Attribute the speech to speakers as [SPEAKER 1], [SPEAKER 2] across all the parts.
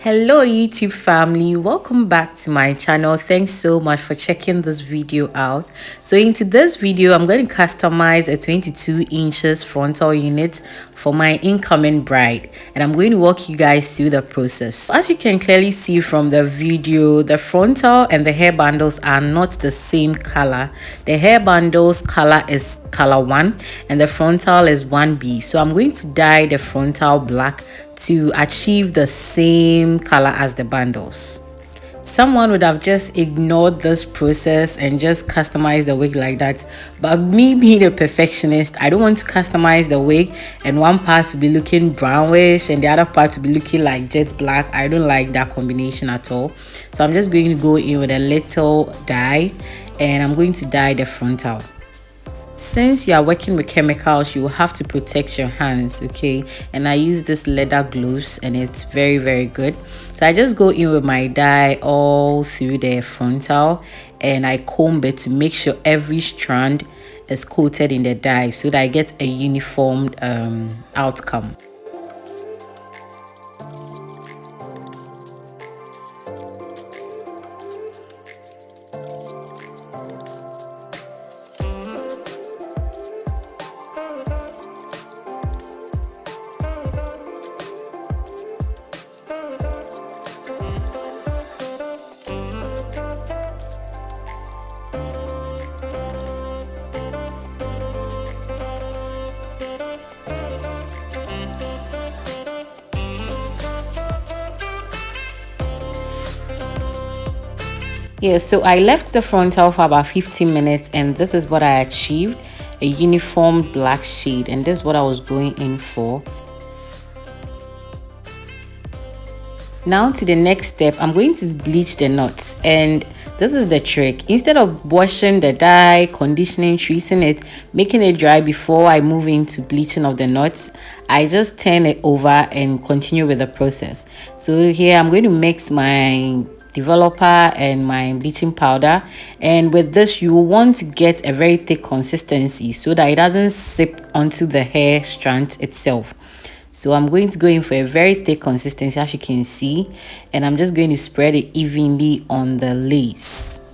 [SPEAKER 1] Hello YouTube family, welcome back to my channel. Thanks so much for checking this video out. So into this video I'm going to customize a 22 inches frontal unit for my incoming bride, and I'm going to walk you guys through the process. So as you can clearly see from the video, the frontal and the hair bundles are not the same color. The hair bundles color is color 1 and the frontal is 1B. So I'm going to dye the frontal black to achieve the same color as the bundles. Someone would have just ignored this process and just customized the wig like that, but me being a perfectionist, I don't want to customize the wig and one part to be looking brownish and the other part to be looking like jet black. I don't like that combination at all. So I'm just going to go in with a little dye and I'm going to dye the frontal. Since you are working with chemicals, you will have to protect your hands, okay? And I use this leather gloves and it's very good. So I just go in with my dye all through the frontal and I comb it to make sure every strand is coated in the dye so that I get a uniform outcome. Yeah, so I left the frontal for about 15 minutes and this is what I achieved, a uniform black shade, and this is what I was going in for. Now to the next step, I'm going to bleach the knots, and this is the trick. Instead of washing the dye, conditioning, treating it, making it dry before I move into bleaching of the knots, I just turn it over and continue with the process. So here I'm going to mix my developer and my bleaching powder, and with this you will want to get a very thick consistency so that it doesn't sip onto the hair strand itself. So I'm going to go in for a very thick consistency, as you can see, and I'm just going to spread it evenly on the lace.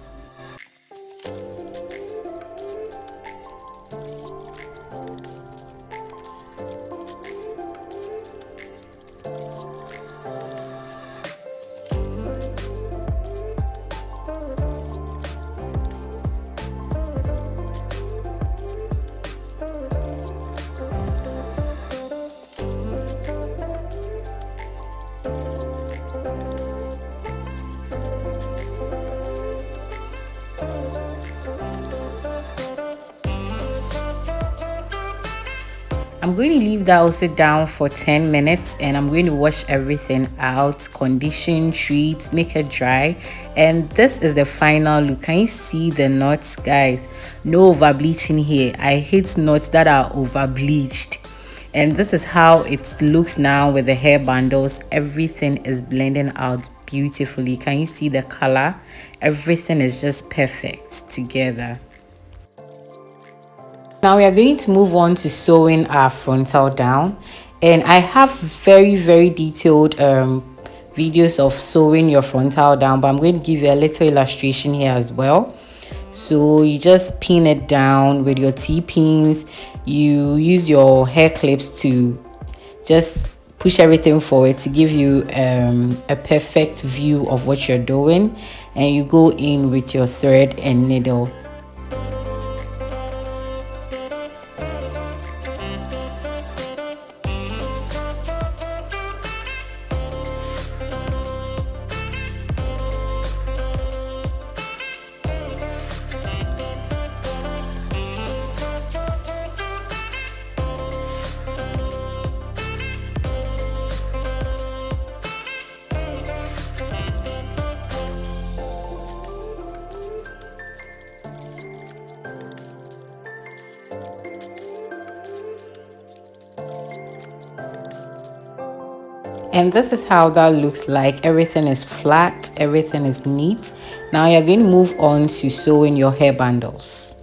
[SPEAKER 1] I'm going to leave that also down for 10 minutes and I'm going to wash everything out, condition, treat, make it dry, and this is the final look. Can you see the knots, guys? No over bleaching here. I hate knots that are over bleached. And this is how it looks now with the hair bundles. Everything is blending out beautifully. Can you see the color? Everything is just perfect together. Now we are going to move on to sewing our frontal down, and I have very detailed videos of sewing your frontal down, but I'm going to give you a little illustration here as well. So you just pin it down with your T-pins. You use your hair clips to just push everything forward to give you a perfect view of what you're doing, and you go in with your thread and needle. And this is how that looks like. Everything is flat, everything is neat. Now you're going to move on to sewing your hair bundles.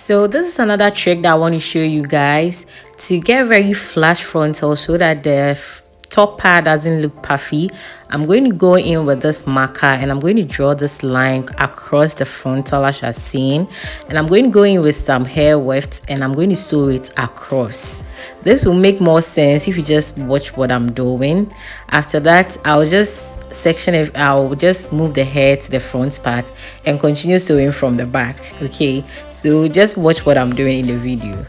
[SPEAKER 1] So this is another trick that I want to show you guys to get very flat frontal so that the top part doesn't look puffy. I'm going to go in with this marker and I'm going to draw this line across the frontal as you're seeing, and I'm going to go in with some hair weft and I'm going to sew it across. This will make more sense if you just watch what I'm doing. After that, I'll just section it. I'll just move the hair to the front part and continue sewing from the back. Okay, so just watch what I'm doing in the video.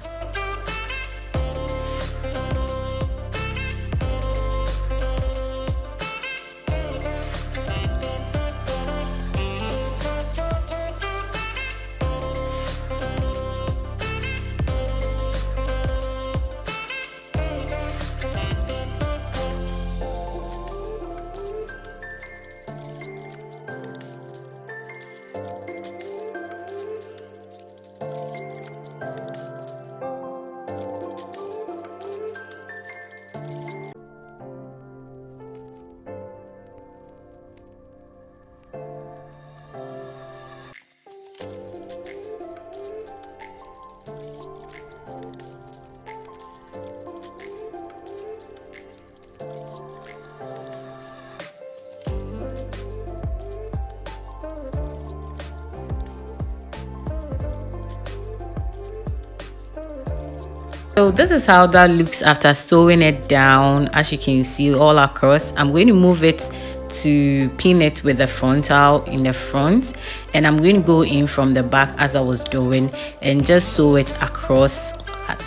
[SPEAKER 1] So this is how that looks after sewing it down. As you can see all across, I'm going to move it to pin it with the frontal in the front, and I'm going to go in from the back as I was doing and just sew it across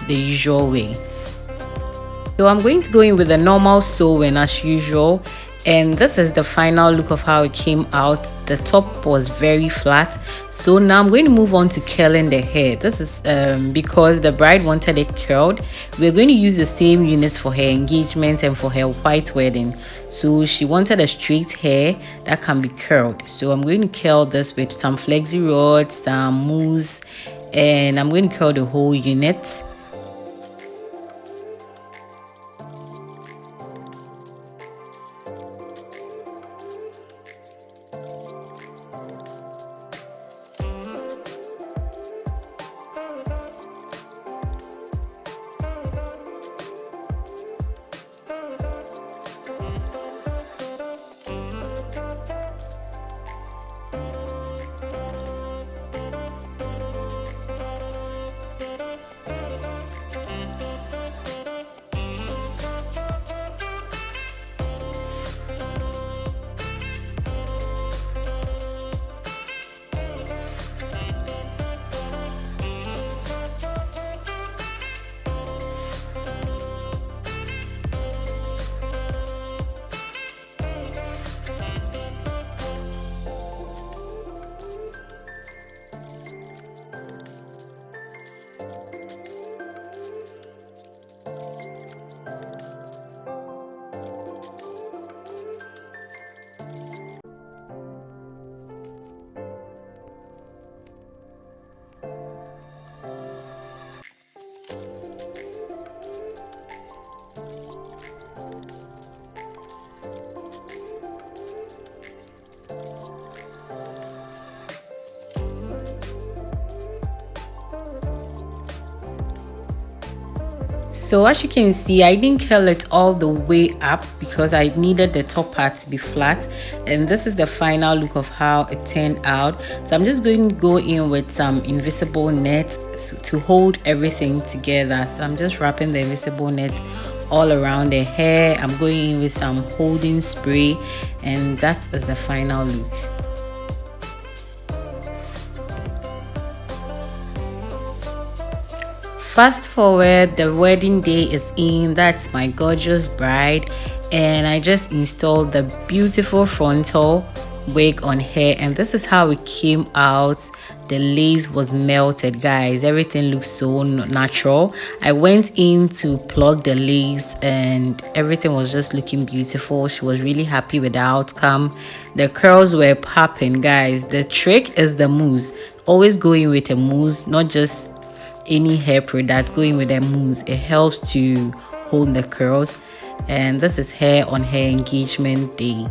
[SPEAKER 1] the usual way. So I'm going to go in with the normal sewing as usual, and this is the final look of how it came out. The top was very flat, so now I'm going to move on to curling the hair. This is because the bride wanted it curled. We're going to use the same units for her engagement and for her white wedding, so she wanted a straight hair that can be curled. So I'm going to curl this with some flexi rods, some mousse, and I'm going to curl the whole unit. So as you can see, I didn't curl it all the way up because I needed the top part to be flat, and this is the final look of how it turned out. So I'm just going to go in with some invisible net to hold everything together. So I'm just wrapping the invisible net all around the hair. I'm going in with some holding spray, and that is the final look. Fast forward, the wedding day is in. That's my gorgeous bride, and I just installed the beautiful frontal wig on her, and this is how it came out. The lace was melted, guys. Everything looks so natural. I went in to plug the lace and everything was just looking beautiful. She was really happy with the outcome. The curls were popping, guys. The trick is the mousse. Always go in with a mousse, not just any hair product. Going with a mousse, it helps to hold the curls. And this is her on her engagement day.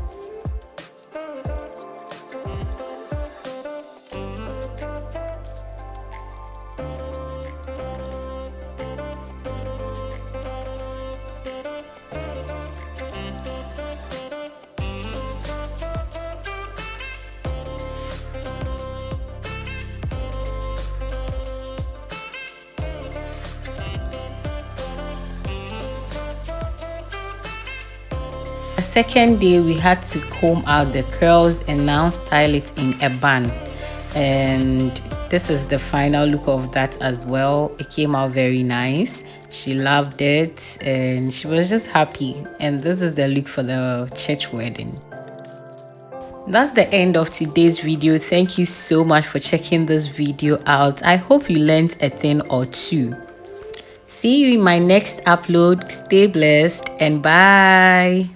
[SPEAKER 1] second day we had to comb out the curls and now style it in a bun, and this is the final look of that as well. It came out very nice. She loved it and she was just happy, and this is the look for the church wedding. That's the end of today's video. Thank you so much for checking this video out. I hope you learned a thing or two. See you in my next upload. Stay blessed and bye.